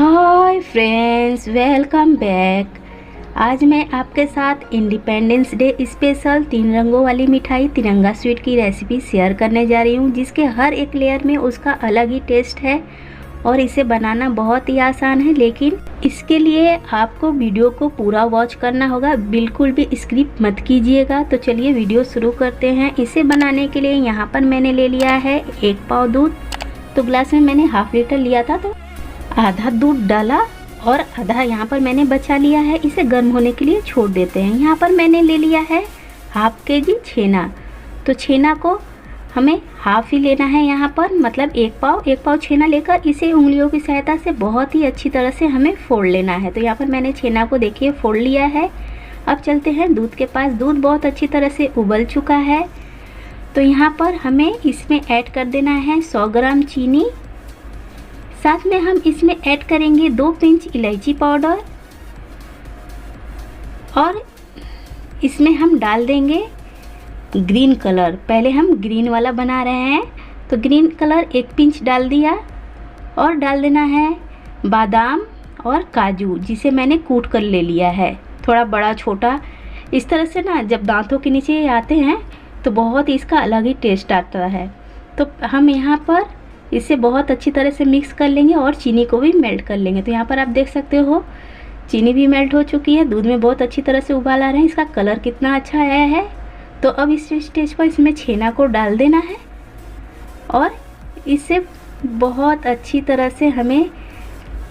Hi friends, welcome back. आज मैं आपके साथ इंडिपेंडेंस डे स्पेशल 3 रंगों वाली मिठाई तिरंगा स्वीट की रेसिपी शेयर करने जा रही हूँ, जिसके हर एक लेयर में उसका अलग ही टेस्ट है और इसे बनाना बहुत ही आसान है। लेकिन इसके लिए आपको वीडियो को पूरा वॉच करना होगा, बिल्कुल भी स्किप मत कीजिएगा। तो चलिए वीडियो शुरू करते हैं। इसे बनाने के लिए यहाँ पर मैंने ले लिया है 1 पाव दूध। तो ग्लास में मैंने ½ लीटर लिया था, तो आधा दूध डाला और आधा यहाँ पर मैंने बचा लिया है। इसे गर्म होने के लिए छोड़ देते हैं। यहाँ पर मैंने ले लिया है ½ kg छेना। तो छेना को हमें हाफ ही लेना है यहाँ पर, मतलब 1 पाव छेना लेकर इसे उंगलियों की सहायता से बहुत ही अच्छी तरह से हमें फोड़ लेना है। तो यहाँ पर मैंने छेना को देखिए फोड़ लिया है। अब चलते हैं दूध के पास। दूध बहुत अच्छी तरह से उबल चुका है। तो यहाँ पर हमें इसमें ऐड कर देना है 100 ग्राम चीनी। साथ में हम इसमें ऐड करेंगे 2 पिंच इलायची पाउडर और इसमें हम डाल देंगे ग्रीन कलर। पहले हम ग्रीन वाला बना रहे हैं, तो ग्रीन कलर 1 पिंच डाल दिया। और डाल देना है बादाम और काजू, जिसे मैंने कूट कर ले लिया है, थोड़ा बड़ा छोटा। इस तरह से ना जब दांतों के नीचे आते हैं तो बहुत ही इसका अलग ही टेस्ट आता है। तो हम यहाँ पर इसे बहुत अच्छी तरह से मिक्स कर लेंगे और चीनी को भी मेल्ट कर लेंगे। तो यहाँ पर आप देख सकते हो चीनी भी मेल्ट हो चुकी है, दूध में बहुत अच्छी तरह से उबाल आ रहे हैं। इसका कलर कितना अच्छा आया है। तो अब इस स्टेज पर इसमें छेना को डाल देना है और इसे बहुत अच्छी तरह से हमें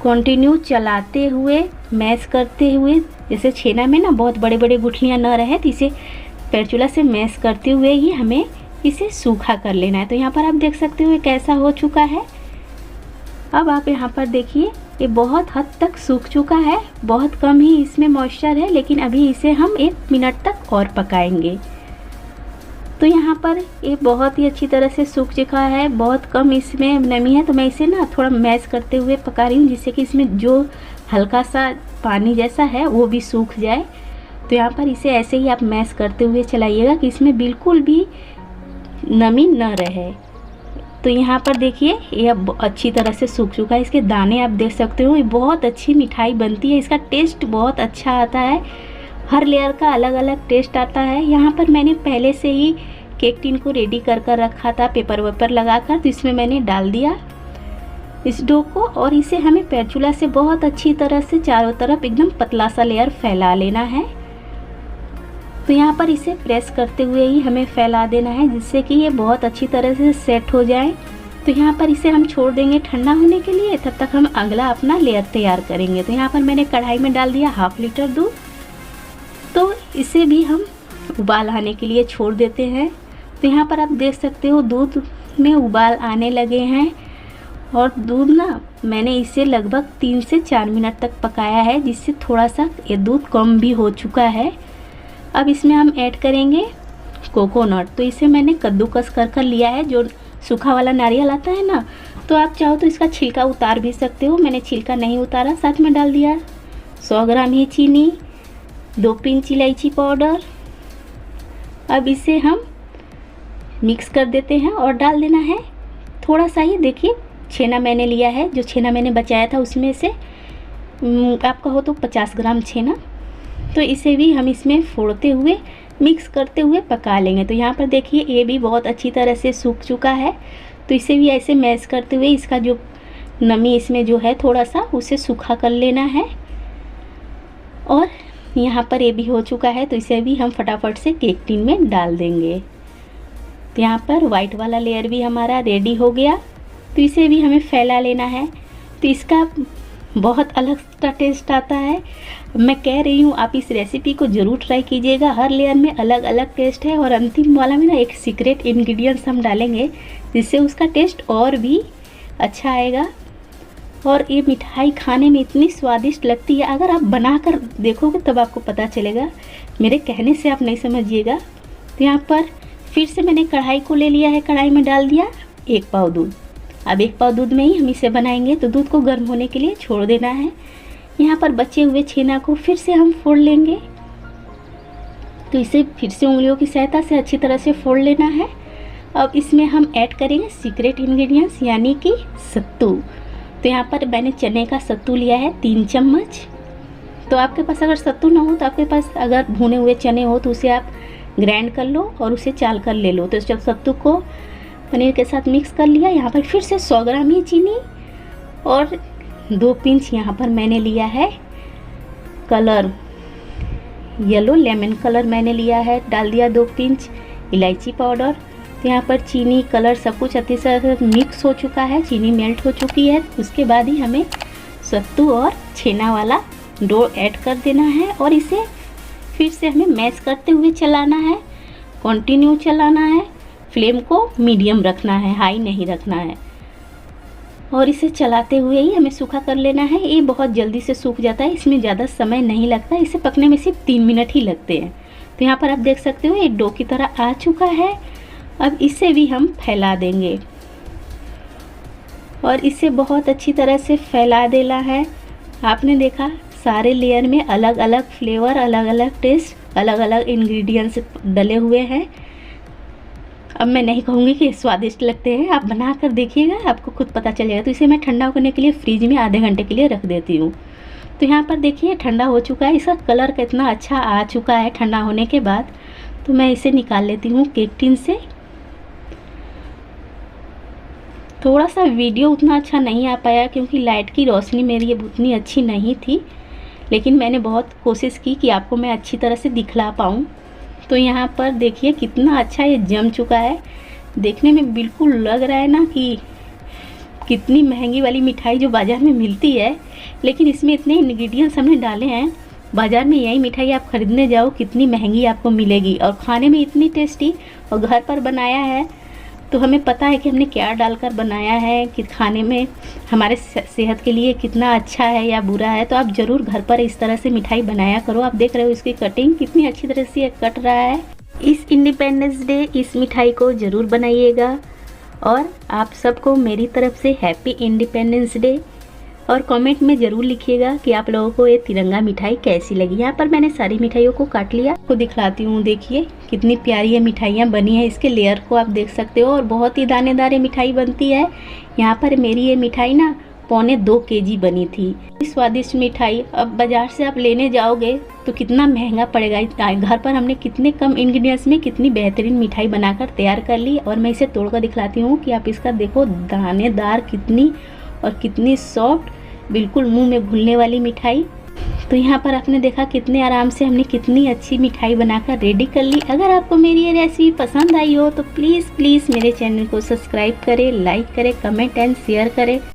कंटिन्यू चलाते हुए, मैश करते हुए, जैसे छेना में ना बहुत बड़े बड़े गुठलियाँ न रहे, तो इसे स्पैचुला से मैश करते हुए ही हमें इसे सूखा कर लेना है। तो यहाँ पर आप देख सकते हो ये कैसा हो चुका है। अब आप यहाँ पर देखिए ये बहुत हद तक सूख चुका है, बहुत कम ही इसमें मॉइस्चर है, लेकिन अभी इसे हम 1 मिनट तक और पकाएंगे। तो यहाँ पर ये बहुत ही अच्छी तरह से सूख चुका है, बहुत कम इसमें नमी है। तो मैं इसे ना थोड़ा मैश करते हुए पका रही हूँ, जिससे कि इसमें जो हल्का सा पानी जैसा है वो भी सूख जाए। तो यहाँ पर इसे ऐसे ही आप मैश करते हुए चलाइएगा कि इसमें बिल्कुल भी नमी न रहे। तो यहाँ पर देखिए ये अब अच्छी तरह से सूख चुका है। इसके दाने आप देख सकते हो, ये बहुत अच्छी मिठाई बनती है। इसका टेस्ट बहुत अच्छा आता है, हर लेयर का अलग अलग टेस्ट आता है। यहाँ पर मैंने पहले से ही केक टिन को रेडी कर रखा था, पेपर वेपर लगाकर। तो इसमें मैंने डाल दिया इस डो को और इसे हमें स्पैचुला से बहुत अच्छी तरह से चारों तरफ एकदम पतला सा लेयर फैला लेना है। तो यहाँ पर इसे प्रेस करते हुए ही हमें फैला देना है, जिससे कि ये बहुत अच्छी तरह से सेट हो जाए। तो यहाँ पर इसे हम छोड़ देंगे ठंडा होने के लिए, तब तक हम अगला अपना लेयर तैयार करेंगे। तो यहाँ पर मैंने कढ़ाई में डाल दिया ½ लीटर दूध। तो इसे भी हम उबाल आने के लिए छोड़ देते हैं। तो यहाँ पर आप देख सकते हो दूध में उबाल आने लगे हैं और दूध ना मैंने इसे लगभग 3 से 4 मिनट तक पकाया है, जिससे थोड़ा सा ये दूध कम भी हो चुका है। अब इसमें हम ऐड करेंगे कोकोनट। तो इसे मैंने कद्दूकस कर लिया है, जो सूखा वाला नारियल आता है ना। तो आप चाहो तो इसका छिलका उतार भी सकते हो, मैंने छिलका नहीं उतारा। साथ में डाल दिया 100 ग्राम ही चीनी, 2 पिंच इलायची पाउडर। अब इसे हम मिक्स कर देते हैं और डाल देना है थोड़ा सा ही, देखिए छेना मैंने लिया है, जो छेना मैंने बचाया था उसमें से आपका हो तो 50 ग्राम छेना। तो इसे भी हम इसमें फोड़ते हुए, मिक्स करते हुए पका लेंगे। तो यहाँ पर देखिए ये भी बहुत अच्छी तरह से सूख चुका है। तो इसे भी ऐसे मैश करते हुए इसका जो नमी इसमें जो है थोड़ा सा उसे सूखा कर लेना है। और यहाँ पर ये भी हो चुका है, तो इसे भी हम फटाफट से केक टिन में डाल देंगे। तो यहाँ पर वाइट वाला लेयर भी हमारा रेडी हो गया। तो इसे भी हमें फैला लेना है। तो इसका बहुत अलग सा टेस्ट आता है। मैं कह रही हूँ आप इस रेसिपी को ज़रूर ट्राई कीजिएगा, हर लेयर में अलग अलग टेस्ट है। और अंतिम वाला में ना एक सीक्रेट इंग्रेडिएंट्स हम डालेंगे, जिससे उसका टेस्ट और भी अच्छा आएगा। और ये मिठाई खाने में इतनी स्वादिष्ट लगती है, अगर आप बनाकर देखोगे तब आपको पता चलेगा, मेरे कहने से आप नहीं समझिएगा। तो यहाँ पर फिर से मैंने कढ़ाई को ले लिया है, कढ़ाई में डाल दिया 1 पाव दूध। अब 1 पाव दूध में ही हम इसे बनाएंगे, तो दूध को गर्म होने के लिए छोड़ देना है। यहाँ पर बचे हुए छेना को फिर से हम फोड़ लेंगे। तो इसे फिर से उंगलियों की सहायता से अच्छी तरह से फोड़ लेना है। अब इसमें हम ऐड करेंगे सीक्रेट इंग्रेडिएंट्स, यानी कि सत्तू। तो यहाँ पर मैंने चने का सत्तू लिया है 3 चम्मच। तो आपके पास अगर सत्तू ना हो तो आपके पास अगर भुने हुए चने हो तो उसे आप ग्राइंड कर लो और उसे चाल कर ले लो। तो जब सत्तू को पनीर के साथ मिक्स कर लिया, यहाँ पर फिर से 100 ग्राम ही चीनी और 2 पिंच यहाँ पर मैंने लिया है कलर, येलो लेमन कलर मैंने लिया है, डाल दिया 2 पिंच इलायची पाउडर। तो यहाँ पर चीनी कलर सब कुछ अच्छे से मिक्स हो चुका है, चीनी मेल्ट हो चुकी है। उसके बाद ही हमें सत्तू और छेना वाला डो ऐड कर देना है और इसे फिर से हमें मैश करते हुए चलाना है, कंटिन्यू चलाना है। फ्लेम को मीडियम रखना है, हाई नहीं रखना है। और इसे चलाते हुए ही हमें सूखा कर लेना है। ये बहुत जल्दी से सूख जाता है, इसमें ज़्यादा समय नहीं लगता, इसे पकने में सिर्फ 3 मिनट ही लगते हैं। तो यहाँ पर आप देख सकते हो एक डो की तरह आ चुका है। अब इसे भी हम फैला देंगे और इसे बहुत अच्छी तरह से फैला देना है। आपने देखा सारे लेयर में अलग अलग फ्लेवर, अलग अलग टेस्ट, अलग अलग इंग्रेडिएंट्स डले हुए हैं। अब मैं नहीं कहूँगी कि स्वादिष्ट लगते हैं, आप बना कर देखिएगा, आपको खुद पता चलेगा। तो इसे मैं ठंडा करने के लिए फ्रिज में आधे घंटे के लिए रख देती हूँ। तो यहाँ पर देखिए ठंडा हो चुका है, इसका कलर कितना अच्छा आ चुका है ठंडा होने के बाद। तो मैं इसे निकाल लेती हूँ केक टिन से। थोड़ा सा वीडियो उतना अच्छा नहीं आ पाया क्योंकि लाइट की रोशनी मेरी उतनी अच्छी नहीं थी, लेकिन मैंने बहुत कोशिश की कि आपको मैं अच्छी तरह से दिखला पाऊँ। तो यहाँ पर देखिए कितना अच्छा ये जम चुका है, देखने में बिल्कुल लग रहा है ना कि कितनी महंगी वाली मिठाई जो बाज़ार में मिलती है, लेकिन इसमें इतने इंग्रेडिएंट्स हमने डाले हैं। बाज़ार में यही मिठाई आप ख़रीदने जाओ कितनी महंगी आपको मिलेगी और खाने में इतनी टेस्टी। और घर पर बनाया है तो हमें पता है कि हमने क्या डालकर बनाया है, कि खाने में हमारे सेहत के लिए कितना अच्छा है या बुरा है। तो आप ज़रूर घर पर इस तरह से मिठाई बनाया करो। आप देख रहे हो इसकी कटिंग कितनी अच्छी तरह से ये कट रहा है। इस इंडिपेंडेंस डे इस मिठाई को ज़रूर बनाइएगा और आप सबको मेरी तरफ से हैप्पी इंडिपेंडेंस डे। और कमेंट में ज़रूर लिखिएगा कि आप लोगों को ये तिरंगा मिठाई कैसी लगी। यहाँ पर मैंने सारी मिठाइयों को काट लिया, आपको दिखलाती हूँ। देखिए कितनी प्यारी ये मिठाइयाँ बनी है, इसके लेयर को आप देख सकते हो और बहुत ही दानेदार मिठाई बनती है। यहाँ पर मेरी ये मिठाई ना 1.25 kg बनी थी। स्वादिष्ट मिठाई अब बाज़ार से आप लेने जाओगे तो कितना महंगा पड़ेगा। घर पर हमने कितने कम इंग्रेडिएंट्स में कितनी बेहतरीन मिठाई बनाकर तैयार कर ली। और मैं इसे तोड़कर दिखलाती हूँ कि आप इसका देखो दानेदार कितनी और कितनी सॉफ्ट, बिल्कुल मुंह में घुलने वाली मिठाई। तो यहाँ पर आपने देखा कितने आराम से हमने कितनी अच्छी मिठाई बनाकर रेडी कर ली। अगर आपको मेरी ये रेसिपी पसंद आई हो तो प्लीज़ मेरे चैनल को सब्सक्राइब करें, लाइक करें, कमेंट एंड शेयर करें।